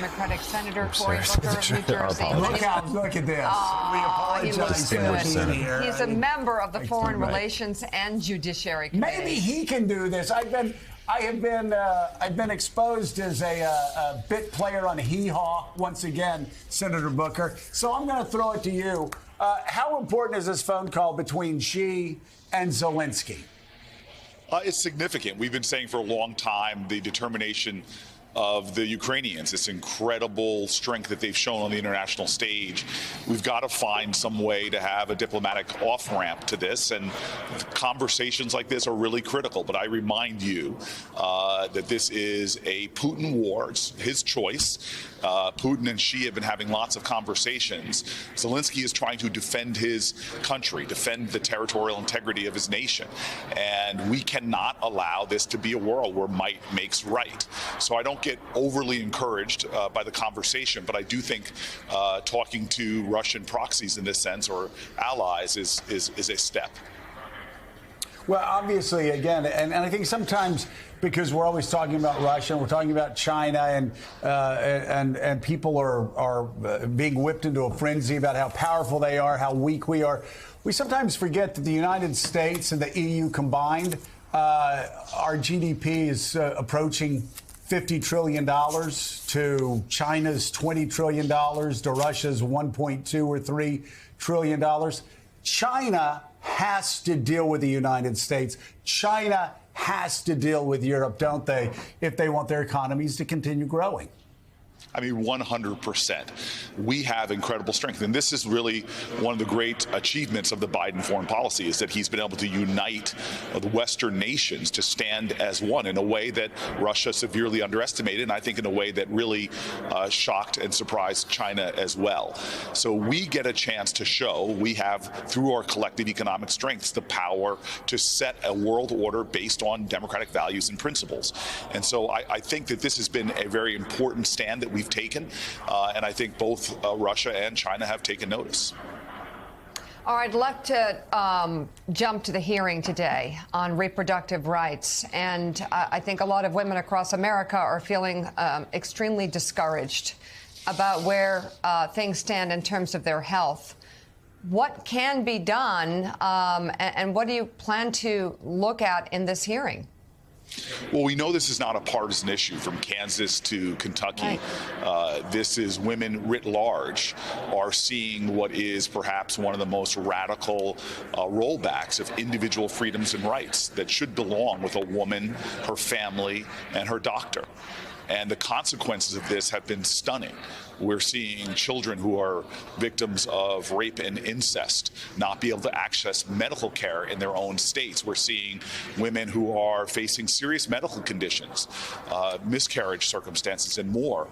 Democratic Senator Cory Booker of New Jersey. Look at this. We apologize to here. He's a member of the Foreign Relations and Judiciary Committee. Maybe he can do this. I've been exposed as a bit player on Hee Haw once again, Senator Booker. So I'm going to throw it to you. How important is this phone call between Xi and Zelensky? It's significant. We've been saying for a long time the determination of the Ukrainians, this incredible strength that they've shown on the international stage. We've got to find some way to have a diplomatic off-ramp to this, and conversations like this are really critical. But I remind you that this is a Putin war. It's his choice. Putin and Xi have been having lots of conversations. Zelensky is trying to defend his country, defend the territorial integrity of his nation. And we cannot allow this to be a world where might makes right. So I don't get overly encouraged by the conversation, but I do think talking to Russian proxies in this sense, or allies, is a step. Well, obviously, again, and I think sometimes because we're always talking about Russia, and we're talking about China, and people are being whipped into a frenzy about how powerful they are, how weak we are. We sometimes forget that the United States and the EU combined, our GDP is approaching $50 trillion to China's $20 trillion to Russia's $1.2 or $3 trillion. China has to deal with the United States. China has to deal with Europe, don't they, if they want their economies to continue growing? I mean, 100%. We have incredible strength. And this is really one of the great achievements of the Biden foreign policy, is that he's been able to unite the Western nations to stand as one in a way that Russia severely underestimated, and I think in a way that really shocked and surprised China as well. So we get a chance to show we have, through our collective economic strengths, the power to set a world order based on democratic values and principles. And so I think that this has been a very important stand that we've taken, and I think both Russia and China have taken notice. All right, I'd like to jump to the hearing today on reproductive rights. And I think a lot of women across America are feeling extremely discouraged about where things stand in terms of their health. What can be done, and what do you plan to look at in this hearing? Well, we know this is not a partisan issue from Kansas to Kentucky. This is women writ large are seeing what is perhaps one of the most radical rollbacks of individual freedoms and rights that should belong with a woman, her family, and her doctor. And the consequences of this have been stunning. We're seeing children who are victims of rape and incest not be able to access medical care in their own states. We're seeing women who are facing serious medical conditions, miscarriage circumstances, and more,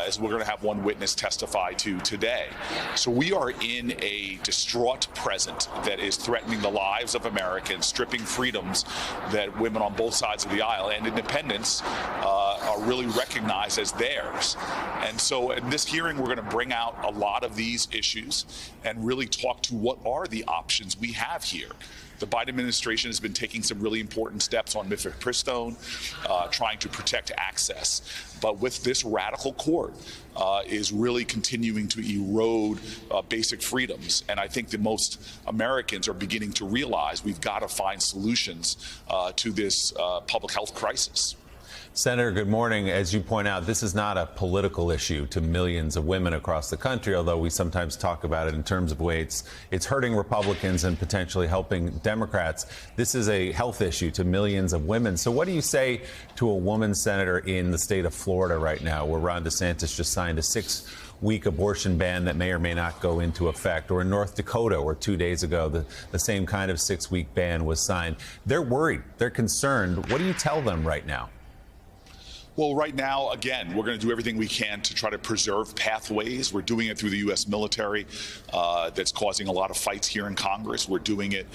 as we're going to have one witness testify to today. So we are in a distraught present that is threatening the lives of Americans, stripping freedoms that women on both sides of the aisle and independents are really recognized as theirs. And so in this hearing, we're going to bring out a lot of these issues and really talk to what are the options we have here. The Biden administration has been taking some really important steps on mifepristone, trying to protect access. But with this radical court is really continuing to erode basic freedoms. And I think that most Americans are beginning to realize we've got to find solutions to this public health crisis. Senator, good morning. As you point out, this is not a political issue to millions of women across the country, although we sometimes talk about it in terms of ways it's hurting Republicans and potentially helping Democrats. This is a health issue to millions of women. So what do you say to a woman senator in the state of Florida right now, where Ron DeSantis just signed a 6-week abortion ban that may or may not go into effect, or in North Dakota, where 2 days ago the same kind of 6-week ban was signed? They're worried. They're concerned. What do you tell them right now? Well, right now, again, we're going to do everything we can to try to preserve pathways. We're doing it through the U.S. military that's causing a lot of fights here in Congress. We're doing it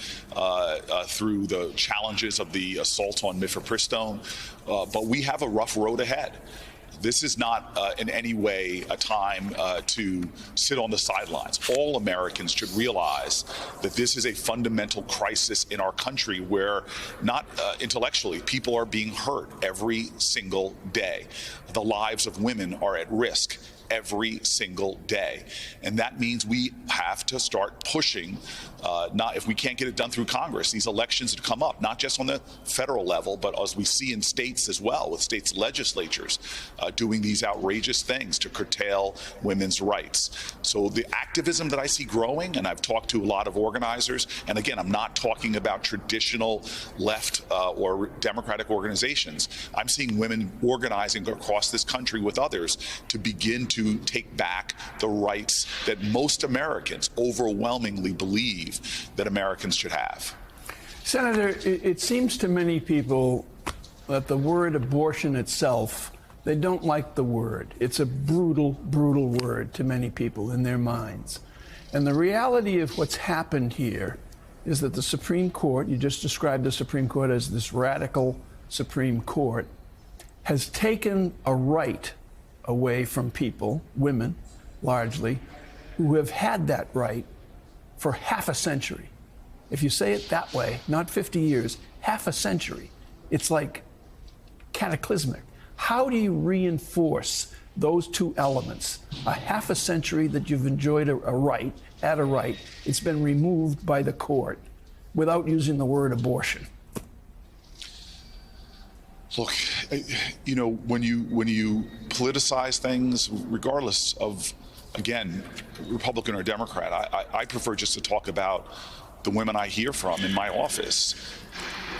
through the challenges of the assault on mifepristone. But we have a rough road ahead. This is not in any way a time to sit on the sidelines. All Americans should realize that this is a fundamental crisis in our country where, not intellectually, people are being hurt every single day. The lives of women are at risk every single day. And that means we have to start pushing, not if we can't get it done through Congress, these elections that come up, not just on the federal level, but as we see in states as well, with states legislatures doing these outrageous things to curtail women's rights. So the activism that I see growing, and I've talked to a lot of organizers, and again, I'm not talking about traditional left or Democratic organizations. I'm seeing women organizing across this country with others to begin to take back the rights that most Americans overwhelmingly believe that Americans should have. Senator, it seems to many people that the word abortion itself, they don't like the word. It's a brutal, brutal word to many people in their minds. And the reality of what's happened here is that the Supreme Court, you just described the Supreme Court as this radical Supreme Court, has taken a right away from people, women largely, who have had that right for half a century. If you say it that way, not 50 years, half a century, it's like cataclysmic. How do you reinforce those two elements? A half a century that you've enjoyed a right, it's been removed by the court without using the word abortion. Look, you know, when you politicize things, regardless of, again, Republican or Democrat, I prefer just to talk about the women I hear from in my office.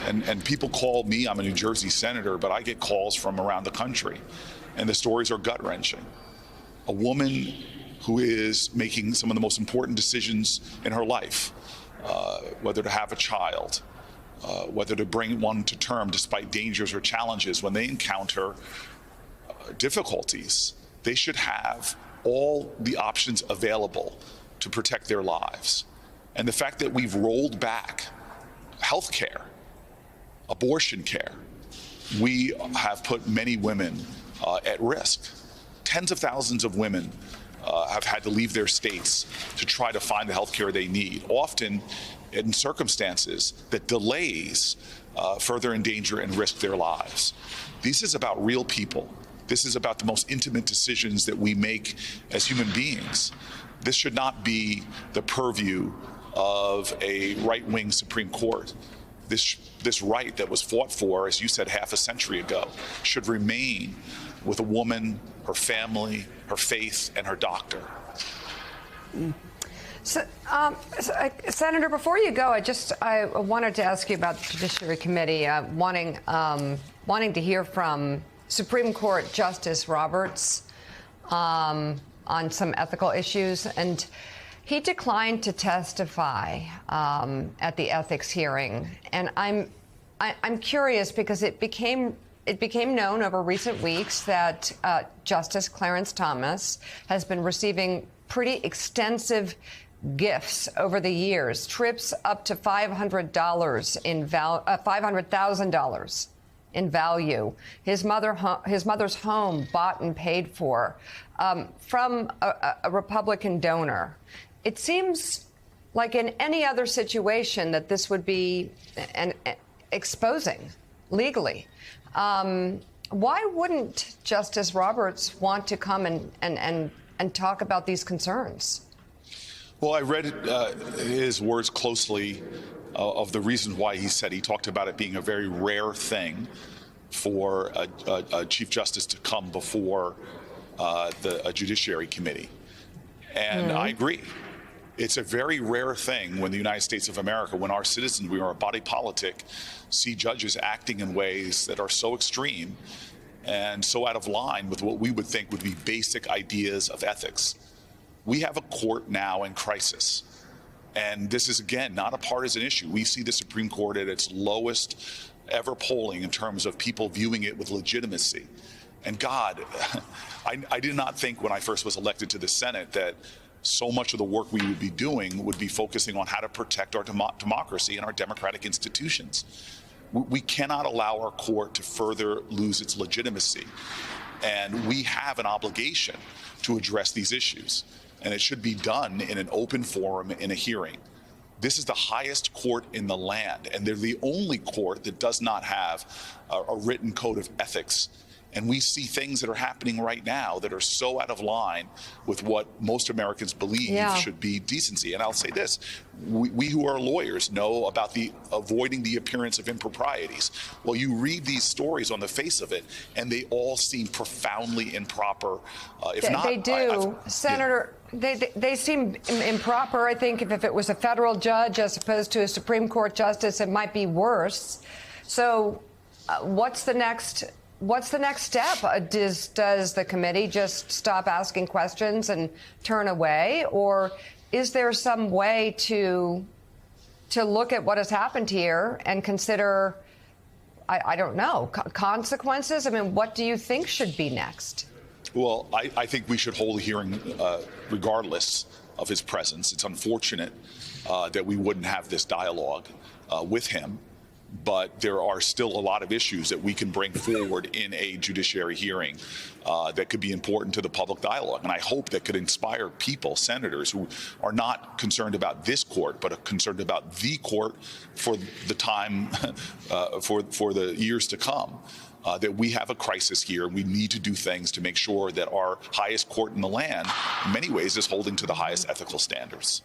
And people call me, I'm a New Jersey senator, but I get calls from around the country. And the stories are gut-wrenching. A woman who is making some of the most important decisions in her life, whether to have a child, whether to bring one to term despite dangers or challenges, when they encounter difficulties, they should have all the options available to protect their lives. And the fact that we've rolled back health care, abortion care, we have put many women at risk. Tens of thousands of women have had to leave their states to try to find the health care they need, often in circumstances that delays further endanger and risk their lives. This is about real people. This is about the most intimate decisions that we make as human beings. This should not be the purview of a right-wing Supreme Court. This right that was fought for, as you said, half a century ago, should remain with a woman, her family, her faith, and her doctor. So, Senator, before you go, I wanted to ask you about the Judiciary Committee, wanting to hear from Supreme Court Justice Roberts on some ethical issues, and he declined to testify at the ethics hearing. And I'm curious because it became known over recent weeks that Justice Clarence Thomas has been receiving pretty extensive gifts over the years, trips up to $500,000 in value. His mother's home bought and paid for from a Republican donor. It seems like in any other situation that this would be exposing legally. Why wouldn't Justice Roberts want to come and talk about these concerns? Well, I read his words closely of the reasons why he said. He talked about it being a very rare thing for a Chief Justice to come before a Judiciary Committee. And I agree. It's a very rare thing when the United States of America, when our citizens, we are a body politic, see judges acting in ways that are so extreme and so out of line with what we would think would be basic ideas of ethics. We have a court now in crisis. And this is, again, not a partisan issue. We see the Supreme Court at its lowest ever polling in terms of people viewing it with legitimacy. And God, I did not think when I first was elected to the Senate that so much of the work we would be doing would be focusing on how to protect our democracy and our democratic institutions. We cannot allow our court to further lose its legitimacy. And we have an obligation to address these issues. And it should be done in an open forum in a hearing. This is the highest court in the land, and they're the only court that does not have a written code of ethics. And we see things that are happening right now that are so out of line with what most Americans believe should be decency. And I'll say this, we who are lawyers know about the avoiding the appearance of improprieties. Well, you read these stories on the face of it, and they all seem profoundly improper. They do. Senator, they seem improper. I think if it was a federal judge as opposed to a Supreme Court justice, it might be worse. So what's the next step? Does the committee just stop asking questions and turn away? Or is there some way to look at what has happened here and consider, I don't know, consequences? I mean, what do you think should be next? Well, I think we should hold a hearing regardless of his presence. It's unfortunate that we wouldn't have this dialogue with him. But there are still a lot of issues that we can bring forward in a judiciary hearing that could be important to the public dialogue. And I hope that could inspire people, senators, who are not concerned about this court, but are concerned about the court for the time, for the years to come. That we have a crisis here. We need to do things to make sure that our highest court in the land, in many ways, is holding to the highest ethical standards.